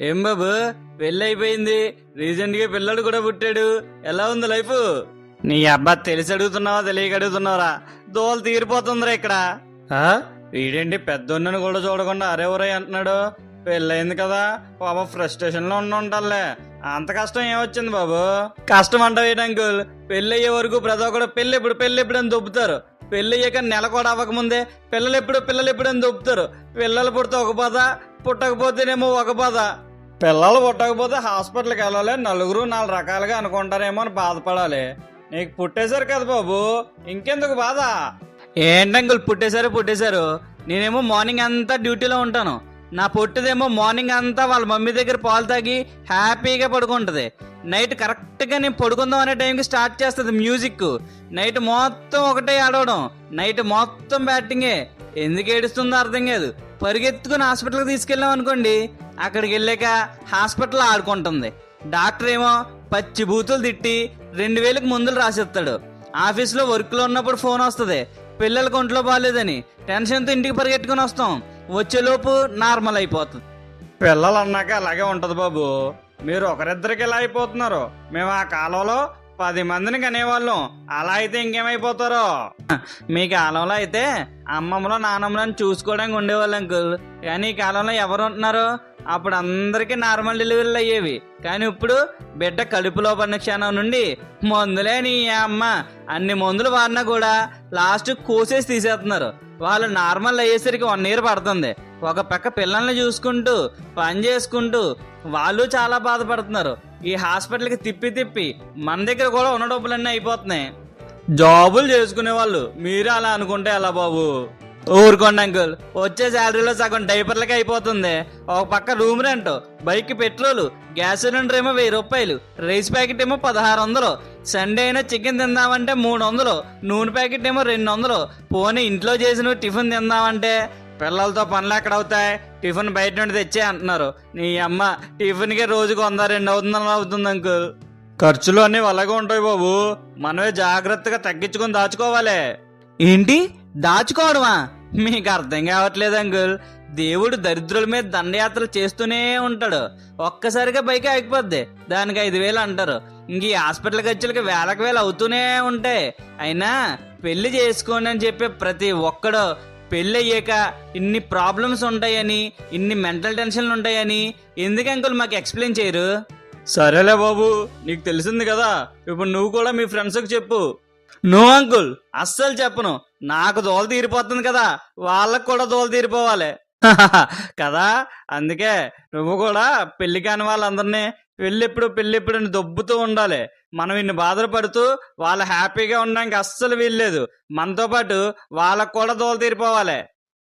ఏం బాబు పెళ్ళి అయిపోయింది, రీసెంట్ గా పిల్లడు కూడా పుట్టాడు, ఎలా ఉంది లైఫ్? నీ అబ్బా తెలిసి అడుగుతున్నావా తెలియక అడుగుతున్నావురా? దోలు తీరిపోతుందిరా ఇక్కడ. వీడేంటి పెద్దోన్నని కూడా చూడకుండా అరే ఒరే అంటున్నాడు? పెళ్ళయింది కదా పాప ఫ్రస్ట్రేషన్ లో ఉంటాలే. అంత కష్టం ఏమొచ్చింది బాబు? కష్టం అంటావు ఏంటి అంకుల్? పెళ్ళి అయ్యే వరకు ప్రతి ఒక్కడు పెళ్ళి ఎప్పుడు అని దొబ్బుతారు. పెళ్ళి అయ్యాక నెల కూడా అవ్వకముందే పిల్లలు ఎప్పుడు అని దొబ్బుతారు. పిల్లలు పుడితే ఒక బాధ, పుట్టకపోతేనేమో ఒక బాధ. పిల్లలు పుట్టకపోతే హాస్పిటల్కి వెళ్ళాలి, నలుగురు 4 రకాలుగా అనుకుంటారేమో అని బాధపడాలి. నీకు పుట్టేశారు కదా బాబు, ఇంకెందుకు బాధ? ఏంటంకుల్ పుట్టేశారు? నేనేమో మార్నింగ్ అంతా డ్యూటీలో ఉంటాను. నా పొట్టిదేమో మార్నింగ్ అంతా వాళ్ళ మమ్మీ దగ్గర పాలు తాగి హ్యాపీగా పడుకుంటుంది. నైట్ కరెక్ట్గా నేను పడుకుందాం అనే టైంకి స్టార్ట్ చేస్తుంది మ్యూజిక్. నైట్ మొత్తం ఒకటే ఆడవడం, నైట్ మొత్తం బ్యాటింగే. ఎందుకు ఏడుస్తుందో అర్థం కాదు. పరిగెత్తుకుని హాస్పిటల్కి తీసుకెళ్ళాం అనుకోండి, అక్కడికి వెళ్ళాక హాస్పిటల్లో ఆడుకుంటుంది. డాక్టర్ ఏమో పచ్చి బూతులు తిట్టి 2000కి మందులు రాసిస్తాడు. ఆఫీస్లో వర్క్లో ఉన్నప్పుడు ఫోన్ వస్తుంది, పిల్లలకి ఒంట్లో బాగాలేదని. టెన్షన్తో ఇంటికి పరిగెట్టుకుని వస్తాం, వచ్చేలోపు నార్మల్ అయిపోతుంది. పిల్లలు అన్నాక అలాగే ఉంటది బాబు. మీరు ఒకరిద్దరికి ఇలా అయిపోతున్నారు. మేము ఆ కాలంలో 10 మందిని కనేవాళ్ళం. అలా అయితే ఇంకేమైపోతారో? మీ కాలంలో అయితే అమ్మమ్మలో నానమ్మలను చూసుకోవడానికి ఉండేవాళ్ళు అంకుల్. కానీ ఈ కాలంలో ఎవరు ఉంటున్నారు? అప్పుడు అందరికీ నార్మల్ డెలివరీలు అయ్యేవి. కానీ ఇప్పుడు బిడ్డ కడుపులో పడిన క్షణం నుండి మందులే నీ అమ్మ. అన్ని మందులు వాడినా కూడా లాస్ట్ కోసేసి తీసేస్తున్నారు. వాళ్ళు నార్మల్ అయ్యేసరికి 1 ఇయర్ పడుతుంది. ఒక పక్క పిల్లల్ని చూసుకుంటూ పని చేసుకుంటూ వాళ్ళు చాలా బాధపడుతున్నారు. ఈ హాస్పిటల్కి తిప్పి మన దగ్గర కూడా ఉన్న డబ్బులన్నీ అయిపోతున్నాయి. జాబులు చేసుకునే వాళ్ళు మీరు అలా అనుకుంటే ఎలా బాబు? ఊరుకోండి అంకుల్, వచ్చే శాలరీలో సగం డైపర్లకి అయిపోతుంది. ఒక పక్క room rent, bike petrol, gas cylinder ఏమో 1000 రూపాయలు, రైస్ ప్యాకెట్ ఏమో 1600, సండే అయినా చికెన్ తిందామంటే 300, నూనె ప్యాకెట్ ఏమో 200. పోనీ ఇంట్లో చేసిన టిఫిన్ తిందామంటే పిల్లలతో పనులు ఎక్కడ అవుతాయి? టిఫిన్ బయట నుండి తెచ్చే అంటున్నారు. నీ అమ్మ టిఫిన్కే రోజుకు 100-200 అవుతుంది అంకుల్. ఖర్చులు అన్నీ అలాగే ఉంటాయి బాబు. మనమే జాగ్రత్తగా తగ్గించుకొని దాచుకోవాలి. ఏంటి దాచుకోవడమా? మీకు అర్థం కావట్లేదు అంకుల్. దేవుడు దరిద్రుల మీద దండయాత్రలు చేస్తూనే ఉంటాడు. ఒక్కసారిగా బైక్ ఆగిపోద్ది, దానికి 5000 అంటారు. ఇంక ఈ హాస్పిటల్ ఖర్చులకి వేలకు వేలు అవుతూనే ఉంటాయి. అయినా పెళ్లి చేసుకోండి అని చెప్పే ప్రతి ఒక్కడు పెళ్ళి అయ్యాక ఇన్ని ప్రాబ్లమ్స్ ఉంటాయని, ఇన్ని మెంటల్ టెన్షన్లు ఉంటాయని ఎందుకు అంకుల్ మాకు ఎక్స్ప్లెయిన్ చేయరు? సరేలే బాబు, నీకు తెలిసింది కదా, ఇప్పుడు నువ్వు కూడా మీ ఫ్రెండ్స్కి చెప్పు. నో అంకుల్, అస్సలు చెప్పను. నాకు దోల తీరిపోతుంది కదా, వాళ్ళకు కూడా దోల తీరిపోవాలి కదా. అందుకే నువ్వు కూడా పెళ్లి కాని వాళ్ళందరినీ పెళ్ళెప్పుడు అని దొబ్బుతూ ఉండాలి. మనం ఇన్ని బాధలు పడుతూ వాళ్ళు హ్యాపీగా ఉండడానికి అస్సలు వీల్లేదు. మనతో పాటు వాళ్ళకు కూడా దోల తీరిపోవాలి.